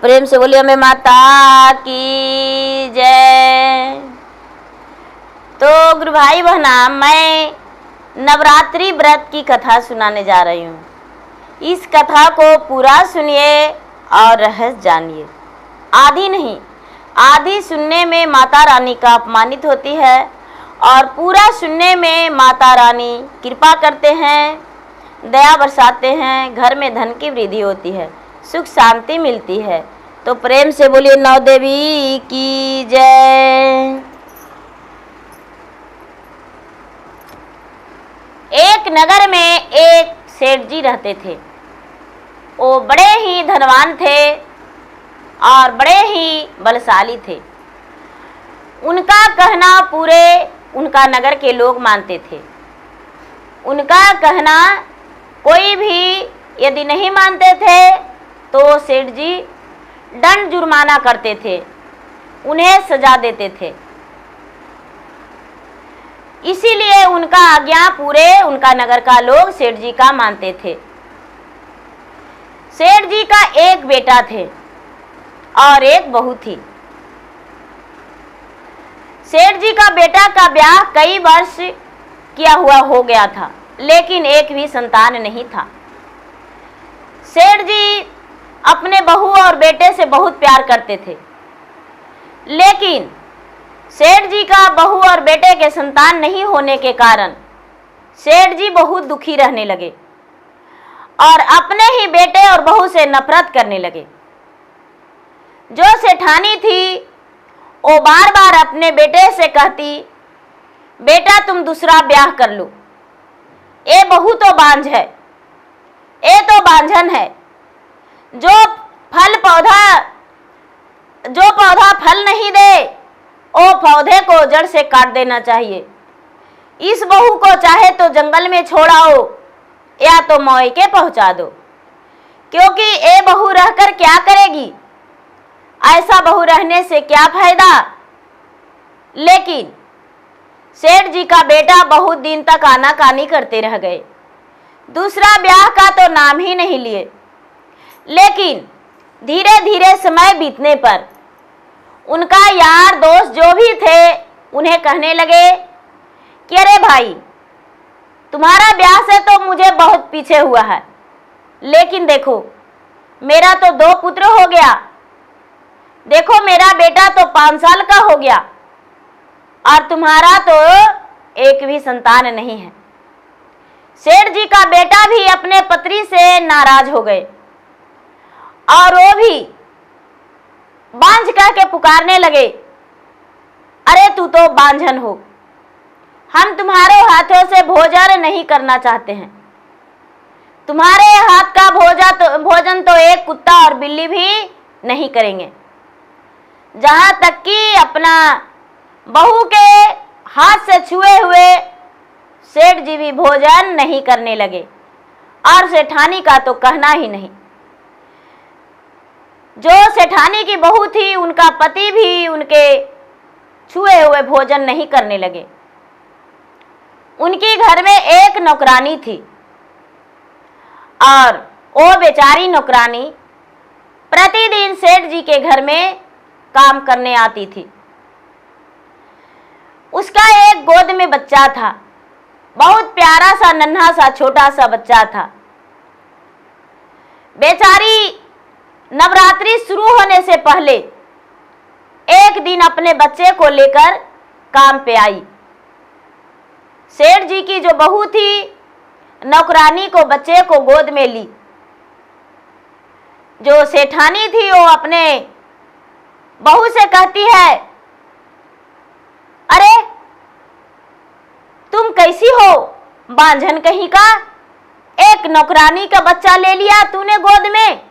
प्रेम से बोलिए हमें माता की जय। तो गुरु भाई बहना, मैं नवरात्रि व्रत की कथा सुनाने जा रही हूँ। इस कथा को पूरा सुनिए और रहस्य जानिए। आधी नहीं, आधी सुनने में माता रानी का अपमानित होती है और पूरा सुनने में माता रानी कृपा करते हैं, दया बरसाते हैं, घर में धन की वृद्धि होती है, सुख शांति मिलती है। तो प्रेम से बोलिए नौ देवी की जय। एक नगर में एक सेठ जी रहते थे। वो बड़े ही धनवान थे और बड़े ही बलशाली थे। उनका कहना पूरे उनका नगर के लोग मानते थे। उनका कहना कोई भी यदि नहीं मानते थे तो सेठ जी दंड जुर्माना करते थे, उन्हें सजा देते थे। इसीलिए उनका आज्ञा पूरे उनका नगर का लोग सेठ जी का मानते थे। सेठ जी का एक बेटा थे और एक बहू थी। सेठ जी का बेटा का ब्याह कई वर्ष किया हुआ हो गया था, लेकिन एक भी संतान नहीं था। सेठ जी अपने बहू और बेटे से बहुत प्यार करते थे, लेकिन सेठ जी का बहू और बेटे के संतान नहीं होने के कारण सेठ जी बहुत दुखी रहने लगे और अपने ही बेटे और बहू से नफरत करने लगे। जो सेठानी थी वो बार बार अपने बेटे से कहती, बेटा तुम दूसरा ब्याह कर लो, ये बहू तो बांझ है, ये तो बांझन है। जो पौधा फल नहीं दे, वो पौधे को जड़ से काट देना चाहिए। इस बहू को चाहे तो जंगल में छोड़ाओ या तो मौके पहुंचा दो, क्योंकि ये बहू रहकर क्या करेगी, ऐसा बहू रहने से क्या फायदा। लेकिन सेठ जी का बेटा बहुत दिन तक आनाकानी करते रह गए, दूसरा ब्याह का तो नाम ही नहीं लिए। लेकिन धीरे धीरे समय बीतने पर उनका यार दोस्त जो भी थे उन्हें कहने लगे कि अरे भाई, तुम्हारा ब्याह से तो मुझे बहुत पीछे हुआ है, लेकिन देखो मेरा तो 2 पुत्र हो गया, देखो मेरा बेटा तो 5 साल का हो गया और तुम्हारा तो एक भी संतान नहीं है। सेठ जी का बेटा भी अपने पत्नी से नाराज हो गए और वो भी बांझ कह के पुकारने लगे, अरे तू तो बांझन हो, हम तुम्हारे हाथों से भोजन नहीं करना चाहते हैं। तुम्हारे हाथ का भोजन तो एक कुत्ता और बिल्ली भी नहीं करेंगे। जहां तक कि अपना बहू के हाथ से छुए हुए सेठ जी भी भोजन नहीं करने लगे और सेठानी का तो कहना ही नहीं। जो सेठानी की बहू थी उनका पति भी उनके छुए हुए भोजन नहीं करने लगे। उनकी घर में एक नौकरानी थी और वो बेचारी नौकरानी प्रतिदिन सेठ जी के घर में काम करने आती थी। उसका एक गोद में बच्चा था, बहुत प्यारा सा नन्हा सा छोटा सा बच्चा था। बेचारी नवरात्रि शुरू होने से पहले एक दिन अपने बच्चे को लेकर काम पे आई। सेठ जी की जो बहू थी नौकरानी को बच्चे को गोद में ली। जो सेठानी थी वो अपने बहू से कहती है, अरे तुम कैसी हो बांझन कहीं का, एक नौकरानी का बच्चा ले लिया तूने गोद में,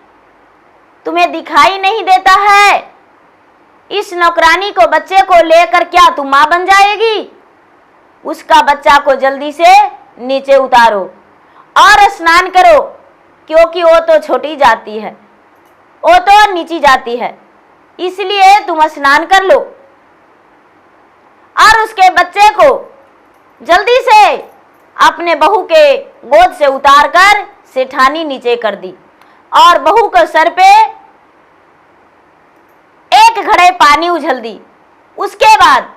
तुम्हें दिखाई नहीं देता है। इस नौकरानी को बच्चे को लेकर क्या तुम मां बन जाएगी। उसका बच्चा को जल्दी से नीचे उतारो और स्नान करो, क्योंकि वो तो छोटी जाती है, वो तो नीची जाती है, इसलिए तुम स्नान कर लो। और उसके बच्चे को जल्दी से अपने बहू के गोद से उतारकर सेठानी नीचे कर दी और बहू को सर पे पानी उझल दी। उसके बाद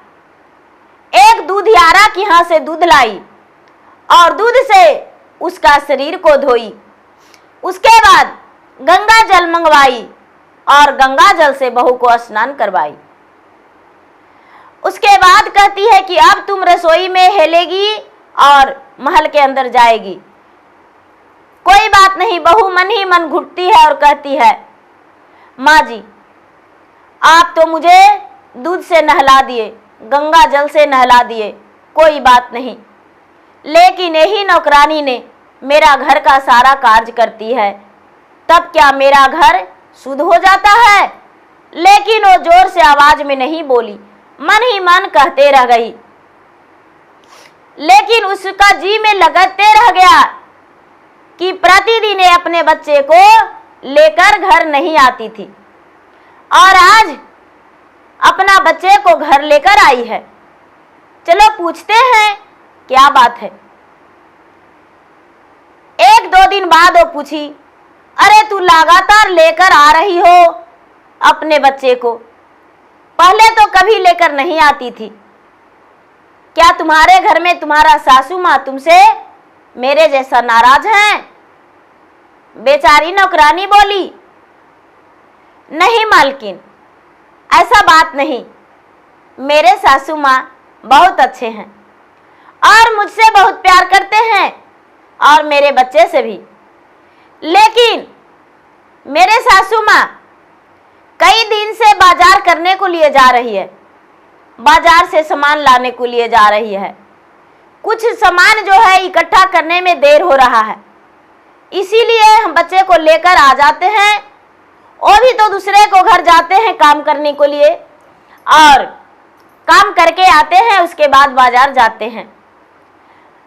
एक दूधियारा के यहाँ से दूध लाई और दूध से उसका शरीर को धोई। उसके बाद गंगा जल मंगवाई और गंगा जल से बहू को स्नान करवाई। उसके बाद कहती है कि अब तुम रसोई में हेलेगी और महल के अंदर जाएगी। कोई बात नहीं, बहू मन ही मन घुटती है और कहती है, माँ जी आप तो मुझे दूध से नहला दिए, गंगा जल से नहला दिए, कोई बात नहीं, लेकिन यही नौकरानी ने मेरा घर का सारा कार्य करती है, तब क्या मेरा घर शुद्ध हो जाता है? लेकिन वो जोर से आवाज में नहीं बोली, मन ही मन कहते रह गई। लेकिन उसका जी में लगते रह गया कि प्रतिदिन अपने बच्चे को लेकर घर नहीं आती थी और आज अपना बच्चे को घर लेकर आई है। चलो पूछते हैं क्या बात है। एक दो दिन बाद वो पूछी, अरे तू लगातार लेकर आ रही हो अपने बच्चे को, पहले तो कभी लेकर नहीं आती थी, क्या तुम्हारे घर में तुम्हारा सासू माँ तुमसे मेरे जैसा नाराज हैं? बेचारी नौकरानी बोली, नहीं मालकिन, ऐसा बात नहीं, मेरे सासू माँ बहुत अच्छे हैं और मुझसे बहुत प्यार करते हैं और मेरे बच्चे से भी, लेकिन मेरे सासू माँ कई दिन से बाजार करने को लिए जा रही है, बाजार से सामान लाने को लिए जा रही है, कुछ सामान जो है इकट्ठा करने में देर हो रहा है, इसीलिए हम बच्चे को लेकर आ जाते हैं। वो भी तो दूसरे को घर जाते हैं काम करने को लिए और काम करके आते हैं, उसके बाद बाजार जाते हैं।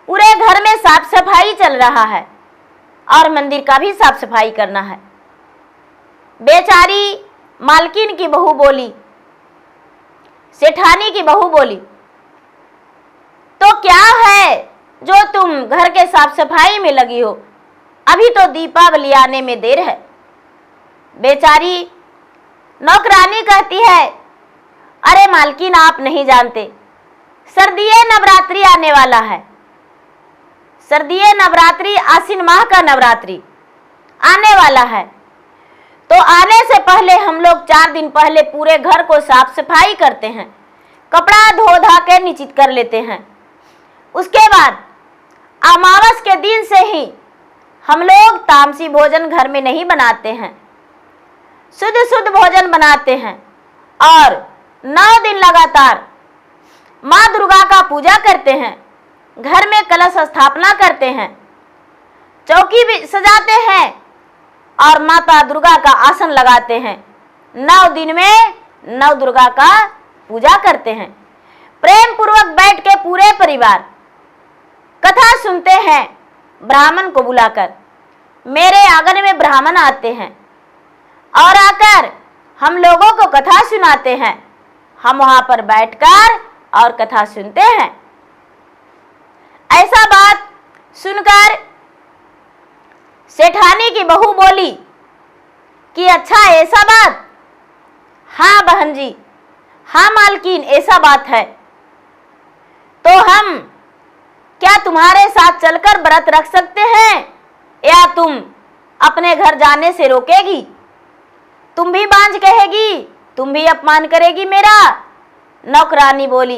पूरे घर में साफ सफाई चल रहा है और मंदिर का भी साफ सफाई करना है। बेचारी मालकिन की बहू बोली, सेठानी की बहू बोली, तो क्या है जो तुम घर के साफ सफाई में लगी हो, अभी तो दीपावली आने में देर है। बेचारी नौकरानी कहती है, अरे मालकिन आप नहीं जानते, सर्दिये नवरात्रि आने वाला है, सर्दिये नवरात्रि आश्विन माह का नवरात्रि आने वाला है, तो आने से पहले हम लोग 4 दिन पहले पूरे घर को साफ सफाई करते हैं, कपड़ा धो धा के निश्चित कर लेते हैं। उसके बाद अमावस के दिन से ही हम लोग तामसी भोजन घर में नहीं बनाते हैं, शुद्ध शुद्ध भोजन बनाते हैं और 9 दिन लगातार माँ दुर्गा का पूजा करते हैं, घर में कलश स्थापना करते हैं, चौकी भी सजाते हैं और माता दुर्गा का आसन लगाते हैं। 9 दिन में 9 दुर्गा का पूजा करते हैं। प्रेम पूर्वक बैठ के पूरे परिवार कथा सुनते हैं, ब्राह्मण को बुलाकर। मेरे आंगन में ब्राह्मण आते हैं और आकर हम लोगों को कथा सुनाते हैं, हम वहां पर बैठकर और कथा सुनते हैं। ऐसा बात सुनकर सेठानी की बहू बोली कि अच्छा ऐसा बात, हाँ बहन जी, हाँ मालकिन ऐसा बात है, तो हम क्या तुम्हारे साथ चलकर व्रत रख सकते हैं या तुम अपने घर जाने से रोकेगी? तुम भी बांझ कहेगी, तुम भी अपमान करेगी मेरा? नौकरानी बोली,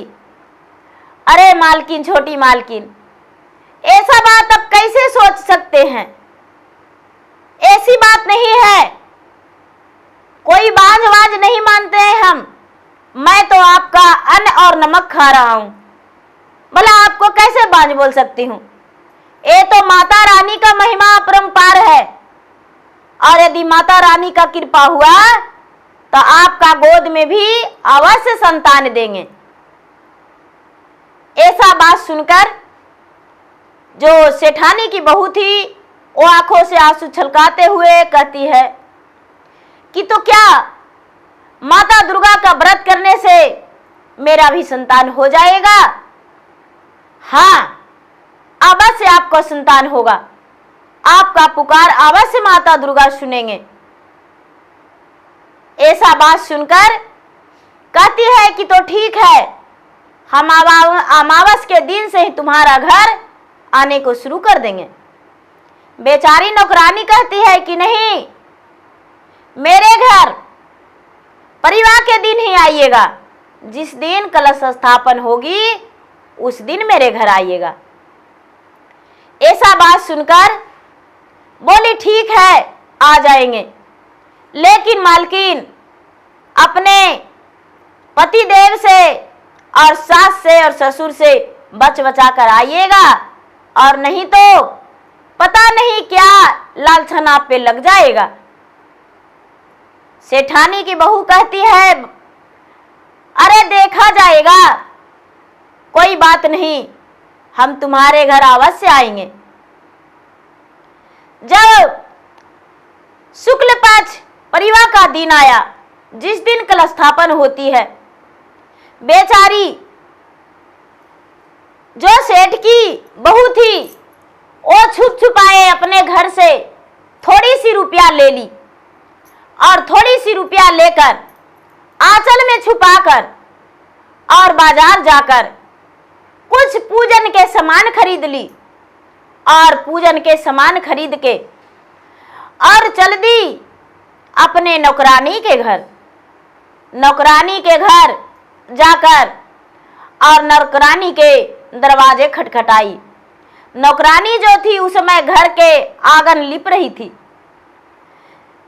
अरे मालकिन, छोटी मालकिन, ऐसा बात अब कैसे सोच सकते हैं? ऐसी बात नहीं है, कोई बांझ वांझ नहीं मानते हैं हम, मैं तो आपका अन्न और नमक खा रहा हूं, भला आपको कैसे बांझ बोल सकती हूँ? ये तो माता रानी का महिमा अपरंपार है और यदि माता रानी का कृपा हुआ तो आपका गोद में भी अवश्य संतान देंगे। ऐसा बात सुनकर जो सेठानी की बहू थी वो आंखों से आंसू छलकाते हुए कहती है कि तो क्या माता दुर्गा का व्रत करने से मेरा भी संतान हो जाएगा? हाँ, अवश्य आपको संतान होगा, आपका पुकार अवश्य माता दुर्गा सुनेंगे। ऐसा बात सुनकर कहती है कि तो ठीक है, हम अमावस के दिन से ही तुम्हारा घर आने को शुरू कर देंगे। बेचारी नौकरानी कहती है कि नहीं, मेरे घर परिवार के दिन ही आइएगा, जिस दिन कलश स्थापन होगी उस दिन मेरे घर आइएगा। ऐसा बात सुनकर बोली ठीक है आ जाएंगे, लेकिन मालकिन अपने पति देव से और सास से और ससुर से बच बचा कर आइएगा, और नहीं तो पता नहीं क्या लालछन आप पे लग जाएगा। सेठानी की बहू कहती है अरे देखा जाएगा, कोई बात नहीं, हम तुम्हारे घर अवश्य आएंगे। जब शुक्ल पक्ष परिवार का दिन आया, जिस दिन कलश स्थापन होती है, बेचारी जो सेठ की बहू थी वो छुप छुपाए अपने घर से थोड़ी सी रुपया ले ली, और थोड़ी सी रुपया लेकर आंचल में छुपाकर और बाजार जाकर कुछ पूजन के सामान खरीद ली, और पूजन के सामान खरीद के और चल दी अपने नौकरानी के घर। नौकरानी के घर जाकर और नौकरानी के दरवाजे खटखटाई। नौकरानी जो थी उस समय घर के आंगन लिप रही थी।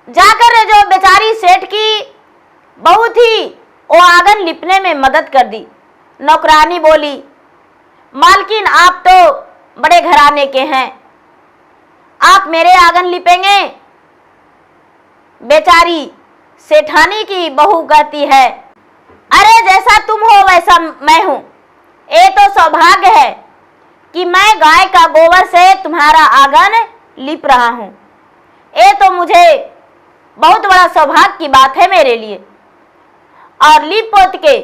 जाकर जो बेचारी सेठ की बहू थी वो आंगन लिपने में मदद कर दी। नौकरानी बोली मालकिन आप तो बड़े घराने के हैं, आप मेरे आंगन लिपेंगे? बेचारी सेठानी की बहू कहती है अरे जैसा तुम हो वैसा मैं हूं, ये तो सौभाग्य है कि मैं गाय का गोबर से तुम्हारा आंगन लिप रहा हूं। ये तो मुझे बहुत बड़ा सौभाग्य की बात है मेरे लिए। और लिप पोत के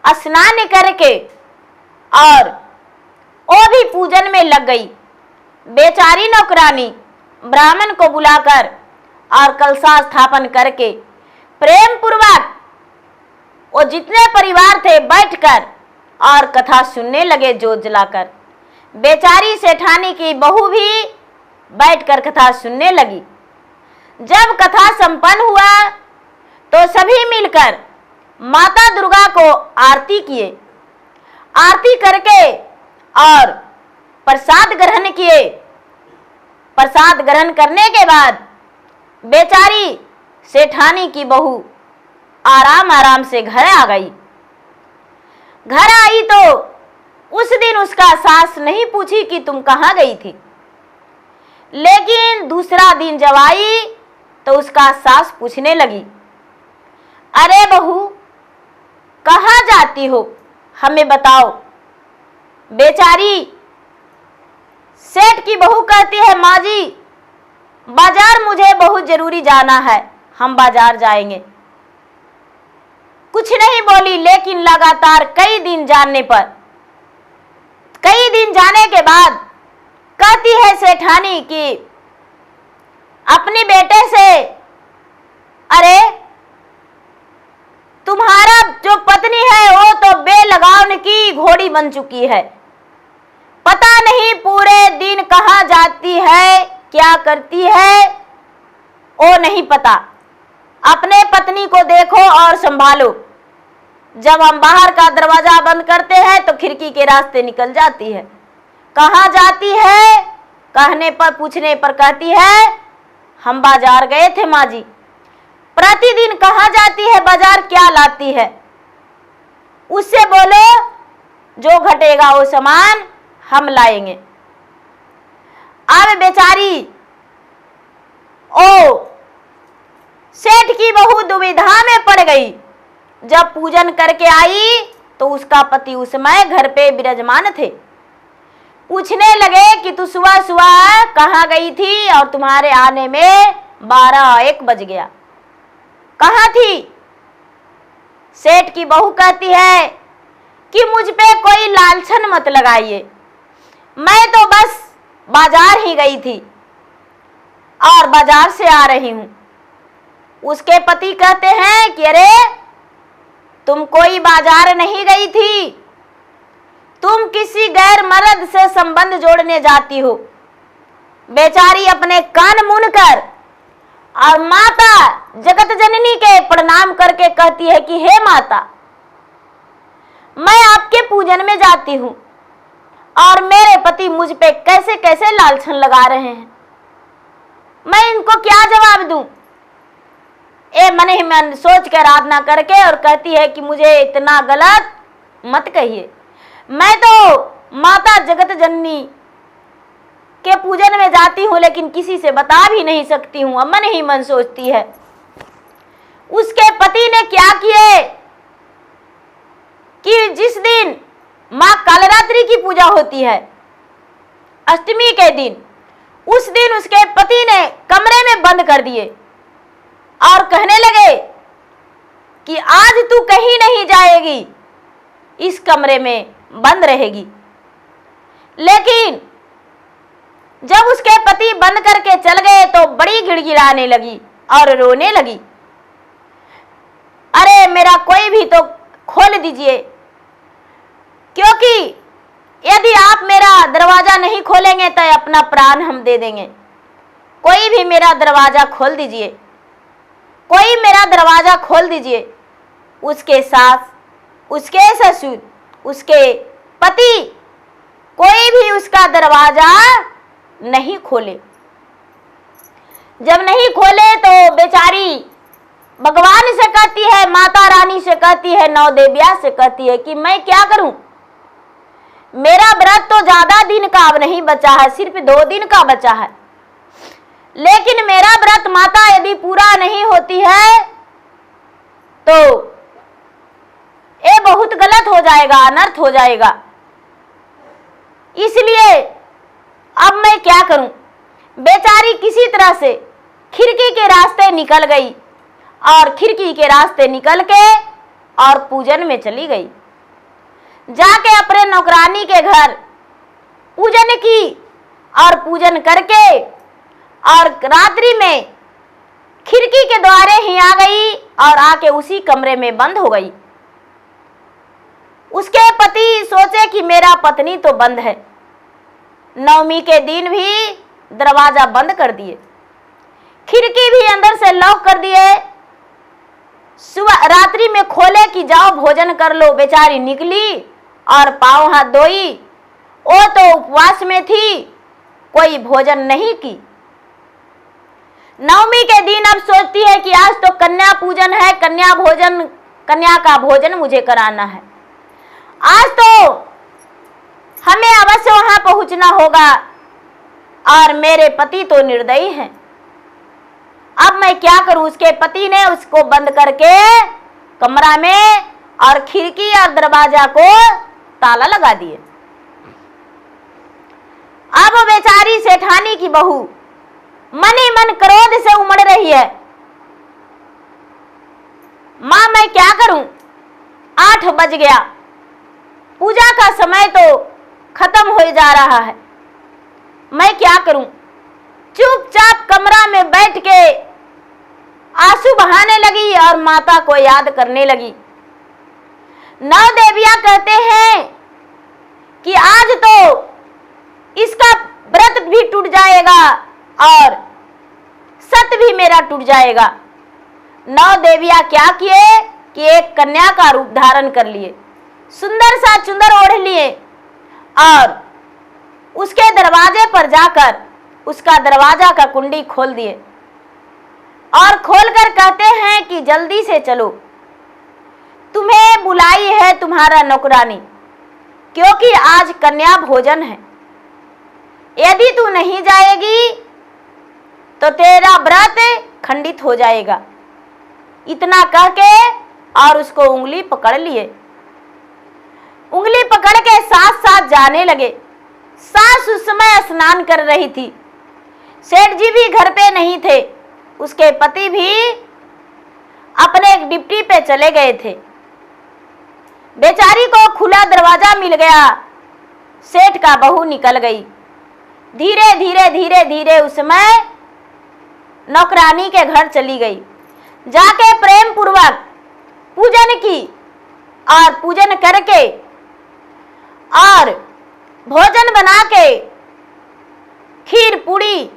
स्नान करके और वो भी पूजन में लग गई। बेचारी नौकरानी ब्राह्मण को बुलाकर और कलशा स्थापन करके प्रेम पूर्वक वो जितने परिवार थे बैठकर और कथा सुनने लगे जोत जलाकर। बेचारी सेठानी की बहू भी बैठकर कथा सुनने लगी। जब कथा संपन्न हुआ तो सभी मिलकर माता दुर्गा को आरती किए। आरती करके और प्रसाद ग्रहण किए। प्रसाद ग्रहण करने के बाद बेचारी सेठानी की बहू आराम आराम से घर आ गई। घर आई तो उस दिन उसका सास नहीं पूछी कि तुम कहाँ गई थी, लेकिन दूसरा दिन जब आई तो उसका सास पूछने लगी अरे बहू कहाँ जाती हो, हमें बताओ। बेचारी सेठ की बहू कहती है माँ जी बाजार मुझे बहुत जरूरी जाना है, हम बाजार जाएंगे। कुछ नहीं बोली, लेकिन लगातार कई दिन जाने के बाद कहती है सेठानी कि अपने बेटे से अरे तुम्हारा जो पत्नी है वो तो बेलगाम की घोड़ी बन चुकी है, पता नहीं पूरे दिन कहाँ जाती है क्या करती है वो नहीं पता। अपने पत्नी को देखो और संभालो। जब हम बाहर का दरवाजा बंद करते हैं तो खिड़की के रास्ते निकल जाती है। कहाँ जाती है कहने पर पूछने पर कहती है हम बाजार गए थे माँ जी। प्रतिदिन कहाँ जाती है बाजार, क्या लाती है? उससे बोलो जो घटेगा वो सामान हम लाएंगे। अब बेचारी ओ सेठ की बहू दुविधा में पड़ गई। जब पूजन करके आई तो उसका पति उस समय घर पे विराजमान थे। पूछने लगे कि तू सुबह सुबह कहाँ गई थी और तुम्हारे आने में 12-1 बज गया, कहाँ थी? सेठ की बहू कहती है कि मुझ पे कोई लालछन मत लगाइए, मैं तो बस बाजार ही गई थी और बाजार से आ रही हूं। उसके पति कहते हैं कि अरे तुम कोई बाजार नहीं गई थी, तुम किसी गैर मर्द से संबंध जोड़ने जाती हो। बेचारी अपने कान मुन कर और माता जगत जननी के प्रणाम करके कहती है कि हे माता, मैं आपके पूजन में जाती हूं और मेरे पति मुझ पे कैसे कैसे लालछन लगा रहे हैं, मैं इनको क्या जवाब दूं। ए मन ही मन सोच कर आराधना करके और कहती है कि मुझे इतना गलत मत कहिए, मैं तो माता जगत जननी के पूजन में जाती हूं लेकिन किसी से बता भी नहीं सकती हूं। अब मन ही मन सोचती है। उसके पति ने क्या किए कि जिस दिन मां कालरात्रि की पूजा होती है, अष्टमी के दिन, उस दिन उसके पति ने कमरे में बंद कर दिए और कहने लगे कि आज तू कहीं नहीं जाएगी, इस कमरे में बंद रहेगी। लेकिन जब उसके पति बंद करके चल गए तो बड़ी गिड़गिड़ाने लगी और रोने लगी, अरे मेरा कोई भी तो खोल दीजिए, क्योंकि यदि आप मेरा दरवाजा नहीं खोलेंगे तो अपना प्राण हम दे देंगे। कोई भी मेरा दरवाजा खोल दीजिए, कोई मेरा दरवाजा खोल दीजिए। उसके सास, उसके ससुर, उसके पति, कोई भी उसका दरवाजा नहीं खोले। जब नहीं खोले तो बेचारी भगवान से कहती है, माता रानी से कहती है, नौ देविया से कहती है कि मैं क्या करूं, मेरा व्रत तो ज्यादा दिन का अब नहीं बचा है, सिर्फ 2 दिन का बचा है, लेकिन मेरा व्रत माता यदि पूरा नहीं होती है तो ये बहुत गलत हो जाएगा, अनर्थ हो जाएगा। इसलिए अब मैं क्या करूं। बेचारी किसी तरह से खिड़की के रास्ते निकल गई और खिड़की के रास्ते निकल के और पूजन में चली गई। जाके अपने नौकरानी के घर पूजन की और पूजन करके और रात्रि में खिड़की के द्वारे ही आ गई और आके उसी कमरे में बंद हो गई। उसके पति सोचे कि मेरा पत्नी तो बंद है, नवमी के दिन भी दरवाजा बंद कर दिए, खिड़की भी अंदर से लॉक कर दिए। सुबह रात्रि में खोले कि जाओ भोजन कर लो। बेचारी निकली और पाँव हाथ धोई, वो तो उपवास में थी, कोई भोजन नहीं की। नवमी के दिन अब सोचती है कि आज तो कन्या पूजन है, कन्या का भोजन मुझे कराना है, आज तो हमें अवश्य वहां पहुंचना होगा और मेरे पति तो निर्दयी हैं। अब मैं क्या करूं। उसके पति ने उसको बंद करके कमरा में और खिड़की और दरवाजा को ताला लगा दिए। अब बेचारी सेठानी की बहू मन ही मन क्रोध से उमड़ रही है, मां मैं क्या करूं, 8 बज गया, पूजा का समय तो खत्म हो जा रहा है, मैं क्या करूं। चुपचाप कमरा में बैठ के आंसू बहाने लगी और माता को याद करने लगी। 9 देवियां कहते हैं कि आज तो इसका व्रत भी टूट जाएगा और सत भी मेरा टूट जाएगा। 9 देवियां क्या किए कि एक कन्या का रूप धारण कर लिए, सुंदर सा चुंदर ओढ़ लिए और उसके दरवाजे पर जाकर उसका दरवाजा का कुंडी खोल दिए और खोलकर कहते हैं कि जल्दी से चलो, तुम्हें बुलाई है तुम्हारा नौकरानी, क्योंकि आज कन्या भोजन है, यदि तू नहीं जाएगी तो तेरा व्रत खंडित हो जाएगा। इतना कह के और उसको उंगली पकड़ लिए। उंगली पकड़ के साथ साथ जाने लगे। सास उस समय स्नान कर रही थी, सेठ जी भी घर पे नहीं थे, उसके पति भी अपने ड्यूटी पे चले गए थे। बेचारी को खुला दरवाजा मिल गया, सेठ का बहू निकल गई। धीरे धीरे धीरे धीरे उस समय नौकरानी के घर चली गई, जाके प्रेम पूर्वक पूजन की और पूजन करके और भोजन बना के खीर पूड़ी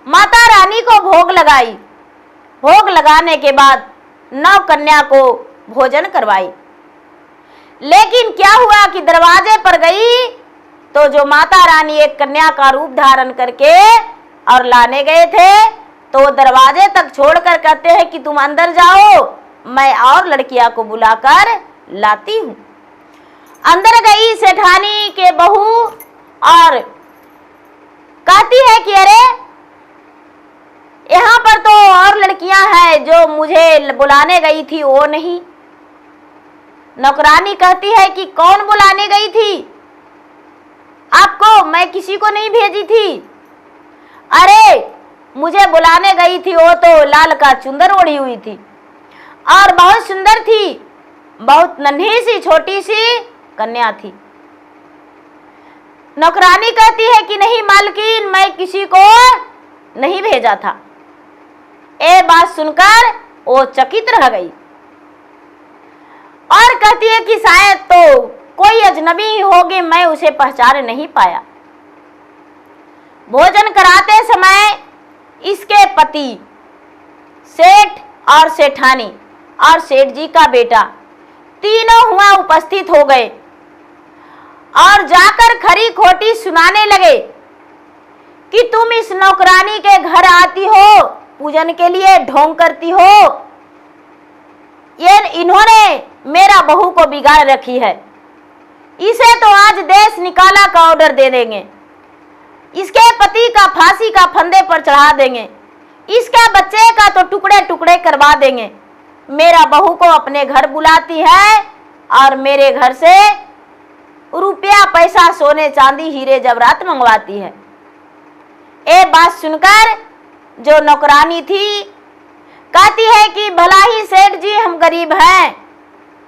माता रानी को भोग लगाई। भोग लगाने के बाद 9 कन्या को भोजन करवाई। लेकिन क्या हुआ कि दरवाजे पर गई तो जो माता रानी एक कन्या का रूप धारण करके और लाने गए थे, तो दरवाजे तक छोड़कर कहते हैं कि तुम अंदर जाओ, मैं और लड़कियां को बुलाकर लाती हूं। अंदर गई सेठानी के बहू और कहती है कि अरे यहाँ पर तो और लड़कियां हैं, जो मुझे बुलाने गई थी वो नहीं। नौकरानी कहती है कि कौन बुलाने गई थी आपको? मैं किसी को नहीं भेजी थी। अरे मुझे बुलाने गई थी वो तो लाल का चुंदर ओढ़ी हुई थी और बहुत सुंदर थी, बहुत नन्ही सी छोटी सी कन्या थी। नौकरानी कहती है कि नहीं मालकिन, मैं किसी को नहीं भेजा था। ये बात सुनकर वो चकित रह गई और कहती है कि शायद तो कोई अजनबी ही होगी, मैं उसे पहचान नहीं पाया। भोजन कराते समय इसके पति सेठ और सेठानी और सेठ जी का बेटा तीनों हुआ उपस्थित हो गए और जाकर खरी खोटी सुनाने लगे कि तुम इस नौकरानी के घर आती हो, पूजन के लिए ढोंग करती हो, ये इन्होंने मेरा बहू को बिगाड़ रखी है, इसे तो आज देश निकाला का ऑर्डर दे देंगे, इसके पति का फांसी का फंदे पर चढ़ा देंगे, इसका बच्चे का तो टुकड़े टुकड़े करवा देंगे। मेरा बहू को अपने घर बुलाती है और मेरे घर से रुपया पैसा सोने चांदी हीरे जवाहरात मंगवाती है। ये बात सुनकर जो नौकरानी थी कहती है कि भला ही सेठ जी, हम गरीब हैं,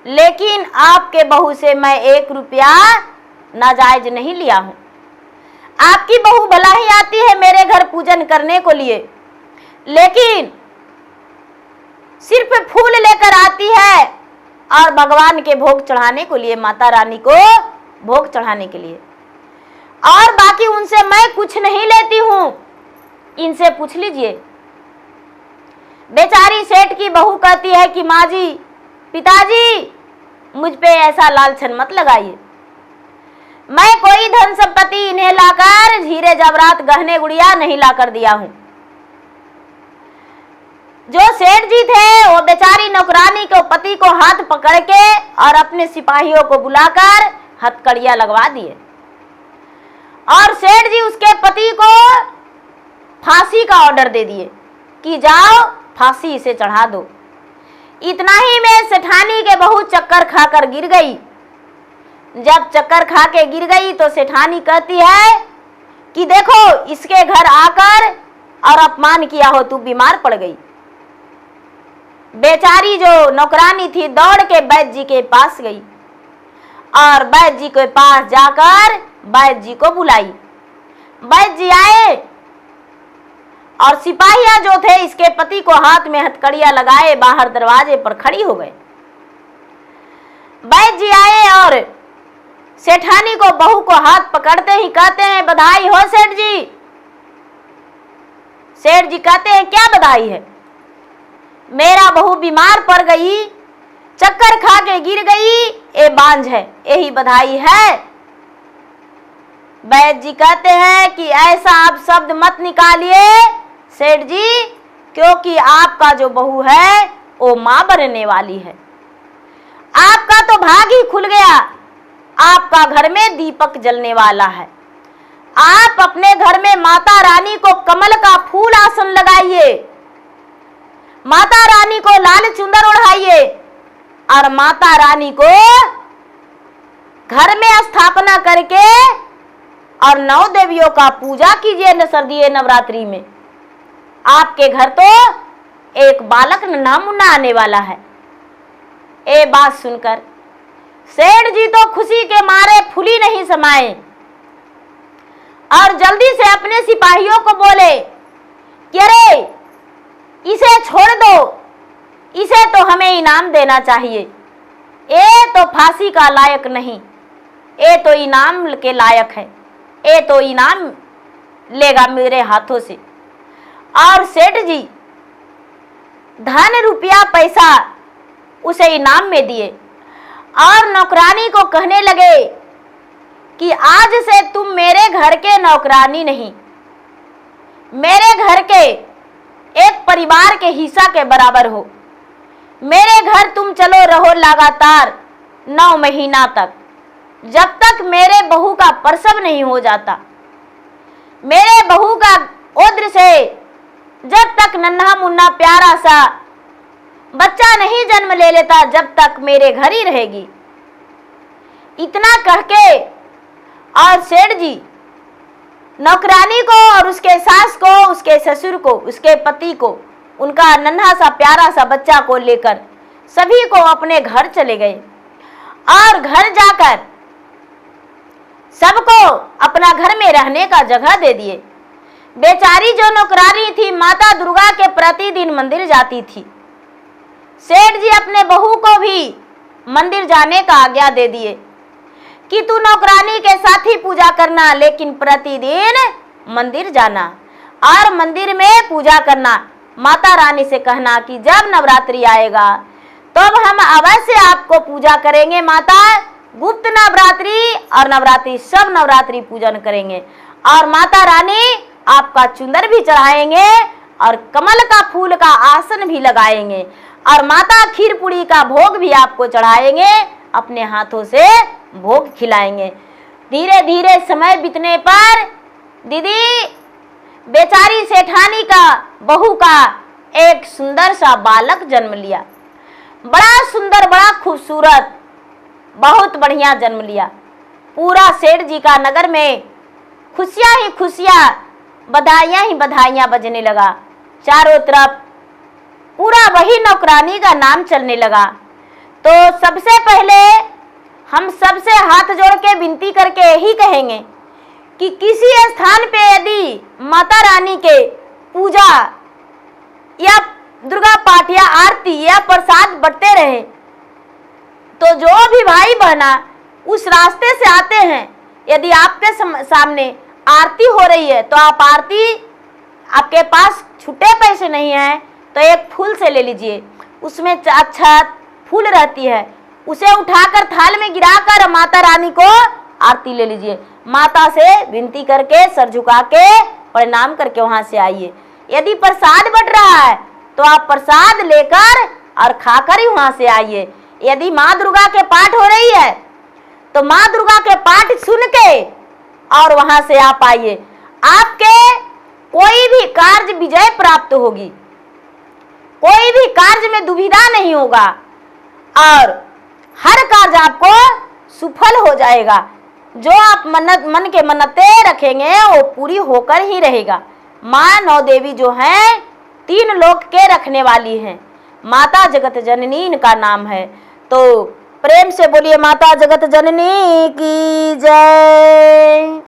लेकिन आपके बहू से मैं 1 रुपया नाजायज नहीं लिया हूं। आपकी बहू भला ही आती है मेरे घर पूजन करने को लिए, लेकिन सिर्फ फूल लेकर आती है और भगवान के भोग चढ़ाने को लिए, माता रानी को भोग चढ़ाने के लिए, और बाकी उनसे मैं कुछ नहीं लेती हूं। इनसे पूछ लीजिए। बेचारी सेठ की बहू कहती है कि माँ जी, पिताजी, मुझ पे ऐसा लालछन मत लगाइए, मैं कोई धन संपत्ति इन्हें लाकर हीरे जवाहरात गहने गुड़िया नहीं लाकर दिया हूं। जो सेठ जी थे वो बेचारी नौकरानी के पति को हाथ पकड़ के और अपने सिपाहियों को बुलाकर हथकड़िया लगवा दिए और सेठ जी उसके पति को फांसी का ऑर्डर दे दिए कि जाओ फांसी इसे चढ़ा दो। इतना ही में सेठानी के बहू चक्कर खाकर गिर गई। जब चक्कर खा के गिर गई तो सेठानी कहती है कि देखो, इसके घर आकर और अपमान किया हो, तू बीमार पड़ गई। बेचारी जो नौकरानी थी दौड़ के वैद्य जी के पास गई और वैद्य जी के पास जाकर वैद्य जी को बुलाई। वैद्य जी आए और सिपाहियां जो थे इसके पति को हाथ में हथकड़ियां लगाए बाहर दरवाजे पर खड़ी हो गए। वैद्य जी आए और सेठानी को बहू को हाथ पकड़ते ही कहते हैं, बधाई हो सेठ जी। सेठ जी कहते हैं, क्या बधाई है? मेरा बहू बीमार पड़ गई, चक्कर खा के गिर गई, ये बांझ है, यही बधाई है। वैद्य जी कहते हैं कि ऐसा आप शब्द मत निकालिए सेठ जी, क्योंकि आपका जो बहू है वो मां बनने वाली है। आपका तो भाग ही खुल गया, आपका घर में दीपक जलने वाला है। आप अपने घर में माता रानी को कमल का फूल आसन लगाइए, माता रानी को लाल चुंदर ओढ़ाइए और माता रानी को घर में स्थापना करके और 9 देवियों का पूजा कीजिए न सर्दी नवरात्रि में। आपके घर तो एक बालक नन्हा मुन्ना आने वाला है। ये बात सुनकर सेठ जी तो खुशी के मारे फूली नहीं समाए और जल्दी से अपने सिपाहियों को बोले कि अरे इसे छोड़ दो, इसे तो हमें इनाम देना चाहिए। ये तो फांसी का लायक नहीं, ये तो इनाम के लायक है, ये तो इनाम लेगा मेरे हाथों से। और सेठ जी धन रुपया पैसा उसे इनाम में दिए और नौकरानी को कहने लगे कि आज से तुम मेरे घर के नौकरानी नहीं, मेरे घर के एक परिवार के हिस्सा के बराबर हो। मेरे घर तुम चलो रहो लगातार 9 महीना तक, जब तक मेरे बहू का प्रसव नहीं हो जाता। मेरे बहू का उद्र से जब तक नन्हा मुन्ना प्यारा सा बच्चा नहीं जन्म ले लेता, जब तक मेरे घर ही रहेगी। इतना कह के और सेठ जी नौकरानी को और उसके सास को, उसके ससुर को, उसके पति को, उनका नन्हा सा प्यारा सा बच्चा को लेकर सभी को अपने घर चले गए और घर जाकर सबको अपना घर में रहने का जगह दे दिए। बेचारी जो नौकरानी थी माता दुर्गा के प्रतिदिन मंदिर जाती थी। सेठ जी अपने बहू को भी मंदिर जाने का आज्ञा दे दिए कि तू नौकरानी के साथ ही पूजा करना, लेकिन प्रतिदिन मंदिर जाना और मंदिर में पूजा करना। माता रानी से कहना कि जब नवरात्रि आएगा तब हम अवश्य आपको पूजा करेंगे माता, गुप्त नवरात्रि और नवरात्रि सब नवरात्रि पूजन करेंगे और माता रानी आपका चुंदर भी चढ़ाएंगे और कमल का फूल का आसन भी लगाएंगे और माता खीर पूरी का भोग भी आपको चढ़ाएंगे, अपने हाथों से भोग खिलाएंगे। धीरे धीरे समय बीतने पर दीदी बेचारी सेठानी का बहू का एक सुंदर सा बालक जन्म लिया। बड़ा सुंदर, बड़ा खूबसूरत, बहुत बढ़िया जन्म लिया। पूरा सेठ जी का नगर में खुशियां ही खुशियां, बधाइयां ही बधाइयां बजने लगा। चारों तरफ पूरा वही नौकरानी का नाम चलने लगा। तो सबसे पहले हम सबसे हाथ जोड़ के विनती करके यही कहेंगे कि किसी स्थान पे यदि माता रानी के पूजा या दुर्गा पाठ या आरती या प्रसाद बटते रहे तो जो भी भाई बहना उस रास्ते से आते हैं, यदि आपके सामने आरती हो रही है तो आप आरती, आपके पास छुट्टे पैसे नहीं हैं तो एक फूल से ले लीजिए, उसमें अक्षत फूल रहती है, उसे उठाकर थाल में गिराकर माता रानी को आरती ले लीजिए। माता से विनती करके सर झुका के प्रणाम करके वहां से आइए। यदि प्रसाद बट रहा है तो आप प्रसाद लेकर और खाकर ही वहां से आइए। यदि माँ दुर्गा के पाठ हो रही है तो माँ दुर्गा के पाठ सुन के और वहां से आप आइए। आपके कोई भी कार्य विजय प्राप्त होगी, कोई भी कार्य में दुविधा नहीं होगा और हर कार्य आपको सफल हो जाएगा। जो आप मन के मन्नतें रखेंगे वो पूरी होकर ही रहेगा। माँ नौ देवी जो हैं 3 लोक के रखने वाली हैं। माता जगत जननी इनका नाम है। तो प्रेम से बोलिए माता जगत जननी की जय।